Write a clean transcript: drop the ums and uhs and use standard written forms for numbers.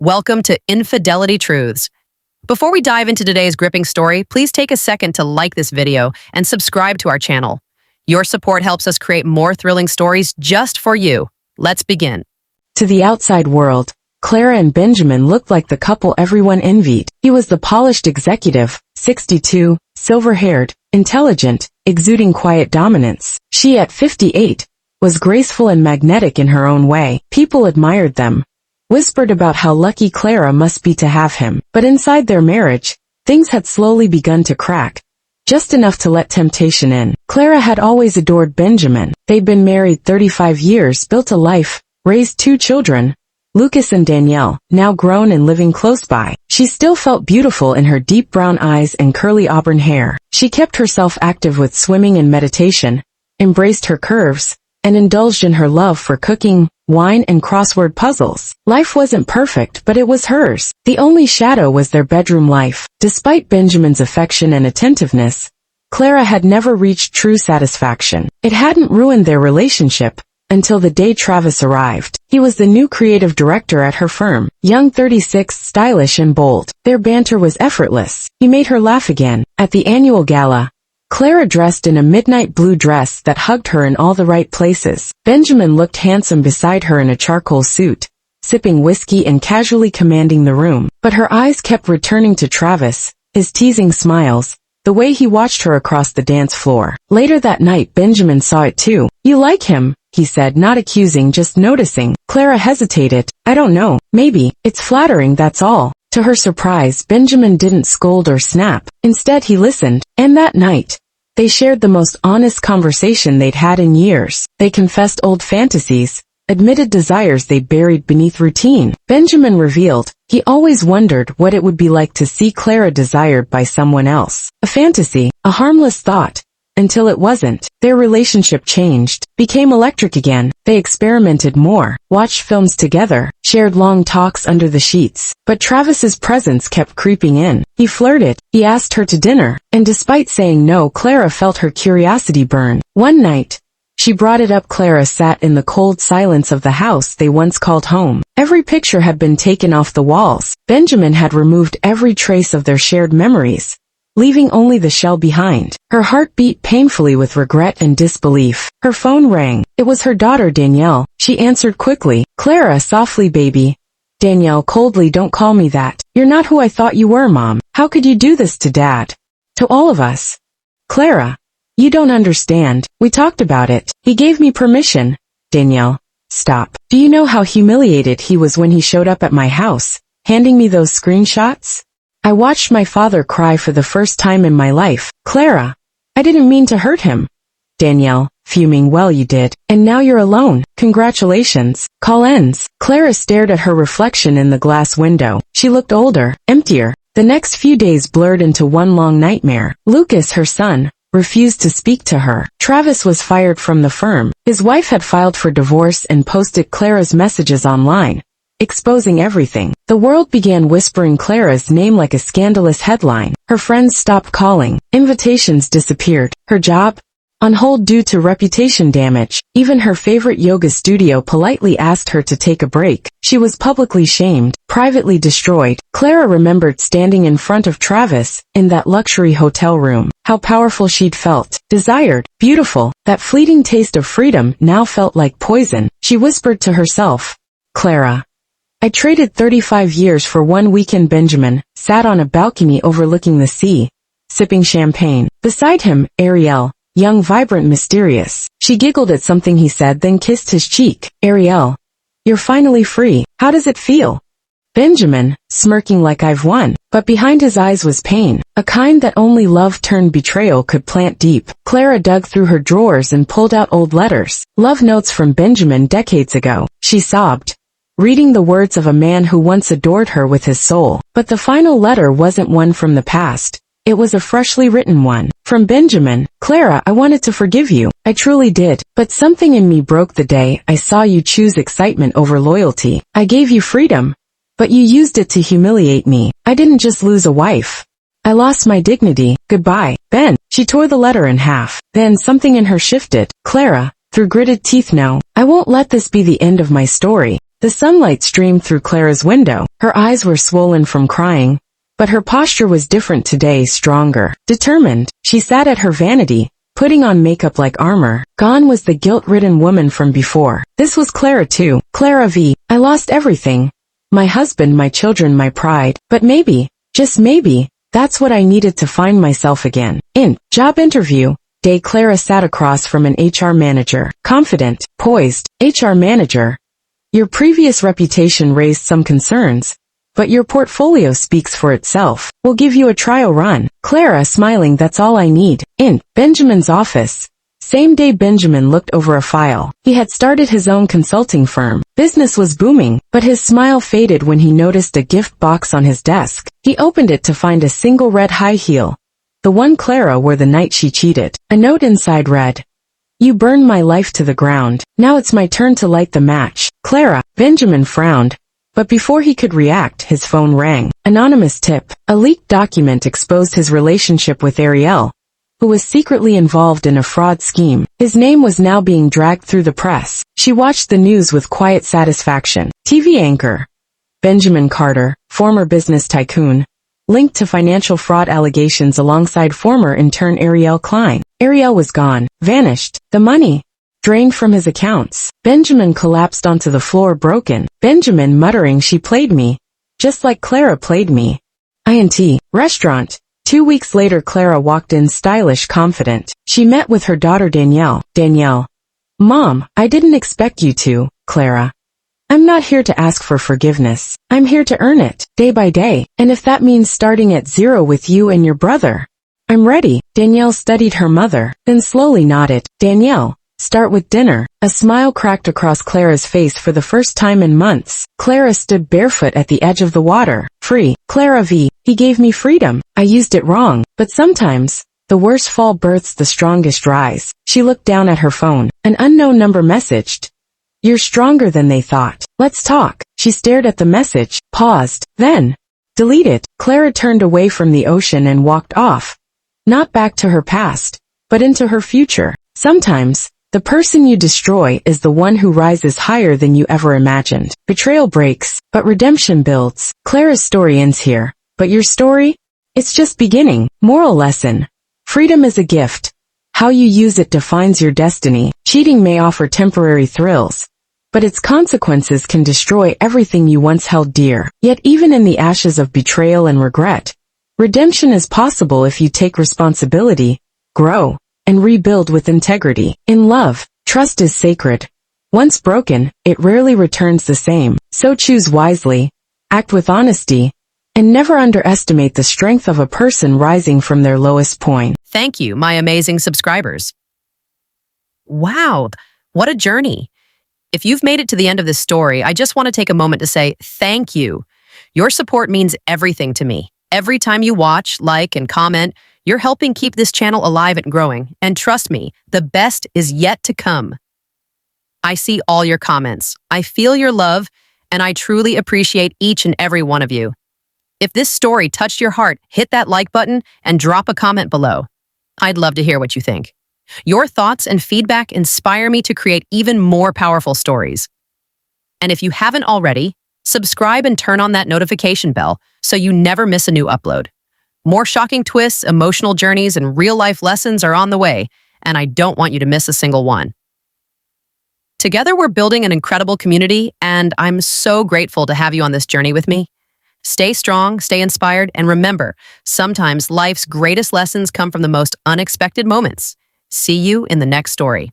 Welcome to Infidelity Truths. Before we dive into today's gripping story, please take a second to like this video and subscribe to our channel. Your support helps us create more thrilling stories just for you. Let's begin. To the outside world, Clara and Benjamin looked like the couple everyone envied. He was the polished executive, 62, silver-haired, intelligent, exuding quiet dominance. She, at 58, was graceful and magnetic in her own way. People admired them, whispered about how lucky Clara must be to have him. But inside their marriage, things had slowly begun to crack, just enough to let temptation in. Clara had always adored Benjamin. They'd been married 35 years, built a life, raised 2 children, Lucas and Danielle, now grown and living close by. She still felt beautiful in her deep brown eyes and curly auburn hair. She kept herself active with swimming and meditation, embraced her curves, and indulged in her love for cooking, wine, and crossword puzzles. Life wasn't perfect, but it was hers. The only shadow was their bedroom life. Despite Benjamin's affection and attentiveness, Clara had never reached true satisfaction. It hadn't ruined their relationship until the day Travis arrived. He was the new creative director at her firm, young, 36, stylish and bold. Their banter was effortless. He made her laugh again. At the annual gala, Clara dressed in a midnight blue dress that hugged her in all the right places. Benjamin looked handsome beside her in a charcoal suit, sipping whiskey and casually commanding the room. But her eyes kept returning to Travis, his teasing smiles, the way he watched her across the dance floor. Later that night, Benjamin saw it too. "You like him," he said, not accusing, just noticing. Clara hesitated. "I don't know. Maybe. It's flattering, that's all." To her surprise, Benjamin didn't scold or snap. Instead, he listened. And that night, they shared the most honest conversation they'd had in years. They confessed old fantasies, admitted desires they buried beneath routine. Benjamin revealed, he always wondered what it would be like to see Clara desired by someone else. A fantasy, a harmless thought, until it wasn't. Their relationship changed, became electric again. They experimented more, watched films together, shared long talks under the sheets. But Travis's presence kept creeping in. He flirted, he asked her to dinner, and despite saying no, Clara felt her curiosity burn. One night, she brought it up. Clara sat in the cold silence of the house they once called home. Every picture had been taken off the walls. Benjamin had removed every trace of their shared memories, leaving only the shell behind. Her heart beat painfully with regret and disbelief. Her phone rang. It was her daughter Danielle. She answered quickly. "Clara," softly. "Baby." Danielle coldly, "Don't call me that. You're not who I thought you were, Mom. How could you do this to Dad? To all of us?" "Clara, you don't understand. We talked about it. He gave me permission." "Danielle, stop. Do you know how humiliated he was when he showed up at my house, handing me those screenshots? I watched my father cry for the first time in my life." "Clara, I didn't mean to hurt him." Danielle, fuming, "Well, you did. And now you're alone. Congratulations." Call ends. Clara stared at her reflection in the glass window. She looked older, emptier. The next few days blurred into one long nightmare. Lucas, her son, refused to speak to her. Travis was fired from the firm. His wife had filed for divorce and posted Clara's messages online, exposing everything. The world began whispering Clara's name like a scandalous headline. Her friends stopped calling. Invitations disappeared. Her job on hold due to reputation damage. Even her favorite yoga studio politely asked her to take a break. She was publicly shamed, privately destroyed. Clara remembered standing in front of Travis in that luxury hotel room. How powerful she'd felt. Desired, beautiful. That fleeting taste of freedom now felt like poison. She whispered to herself, "Clara, I traded 35 years for one weekend." Benjamin sat on a balcony overlooking the sea, sipping champagne. Beside him, Ariel, young, vibrant, mysterious. She giggled at something he said, then kissed his cheek. "Ariel, you're finally free. How does it feel?" Benjamin, smirking like, "I've won." But behind his eyes was pain, a kind that only love turned betrayal could plant deep. Clara dug through her drawers and pulled out old letters, love notes from Benjamin decades ago. She sobbed, reading the words of a man who once adored her with his soul. But the final letter wasn't one from the past. It was a freshly written one. From Benjamin, "Clara, I wanted to forgive you. I truly did. But something in me broke the day I saw you choose excitement over loyalty. I gave you freedom, but you used it to humiliate me. I didn't just lose a wife. I lost my dignity. Goodbye, Ben." She tore the letter in half. Then something in her shifted. "Clara," through gritted teeth, "no. I won't let this be the end of my story. The sunlight streamed through Clara's window. Her eyes were swollen from crying, but her posture was different today, stronger, determined. She sat at her vanity, putting on makeup like armor. Gone was the guilt-ridden woman from before. This was Clara too. Clara V. I lost everything. My husband, my children, my pride. But maybe, just maybe, that's what I needed to find myself again. Job interview day, Clara sat across from an HR manager. Confident, poised. HR manager. Your previous reputation raised some concerns, but your portfolio speaks for itself. We'll give you a trial run. Clara smiling, that's all I need. Benjamin's office. Same day Benjamin looked over a file. He had started his own consulting firm. Business was booming, but his smile faded when he noticed a gift box on his desk. He opened it to find a single red high heel. The one Clara wore the night she cheated. A note inside read, "You burned my life to the ground. Now it's my turn to light the match." Clara. Benjamin frowned, but before he could react, his phone rang. Anonymous tip. A leaked document exposed his relationship with Ariel, who was secretly involved in a fraud scheme. His name was now being dragged through the press. She watched the news with quiet satisfaction. TV anchor Benjamin Carter, former business tycoon, linked to financial fraud allegations alongside former intern Ariel Klein. Ariel was gone, vanished. The money drained from his accounts. Benjamin collapsed onto the floor, broken. Benjamin muttering, "She played me, just like Clara played me." Restaurant. 2 weeks later, Clara walked in, stylish, confident. She met with her daughter Danielle. Danielle. "Mom, I didn't expect you to." Clara. "I'm not here to ask for forgiveness. I'm here to earn it, day by day. And if that means starting at zero with you and your brother, I'm ready." Danielle studied her mother, then slowly nodded. "Danielle, start with dinner." A smile cracked across Clara's face for the first time in months. Clara stood barefoot at the edge of the water. Free. Clara V. He gave me freedom. I used it wrong. But sometimes, the worst fall births the strongest rise. She looked down at her phone. An unknown number messaged. "You're stronger than they thought. Let's talk." She stared at the message, paused, then deleted. Clara turned away from the ocean and walked off. Not back to her past, but into her future. Sometimes, the person you destroy is the one who rises higher than you ever imagined. Betrayal breaks, but redemption builds. Clara's story ends here. But your story? It's just beginning. Moral lesson. Freedom is a gift. How you use it defines your destiny. Cheating may offer temporary thrills, but its consequences can destroy everything you once held dear. Yet even in the ashes of betrayal and regret, redemption is possible if you take responsibility, grow, and rebuild with integrity. In love, trust is sacred. Once broken, it rarely returns the same. So choose wisely, act with honesty, and never underestimate the strength of a person rising from their lowest point. Thank you, my amazing subscribers. Wow, what a journey. If you've made it to the end of this story, I just want to take a moment to say thank you. Your support means everything to me. Every time you watch, like, and comment, you're helping keep this channel alive and growing. And trust me, the best is yet to come. I see all your comments. I feel your love, and I truly appreciate each and every one of you. If this story touched your heart, hit that like button and drop a comment below. I'd love to hear what you think. Your thoughts and feedback inspire me to create even more powerful stories. And if you haven't already, subscribe and turn on that notification bell so you never miss a new upload. More shocking twists, emotional journeys, and real-life lessons are on the way, and I don't want you to miss a single one. Together, we're building an incredible community, and I'm so grateful to have you on this journey with me. Stay strong, stay inspired, and remember, sometimes life's greatest lessons come from the most unexpected moments. See you in the next story.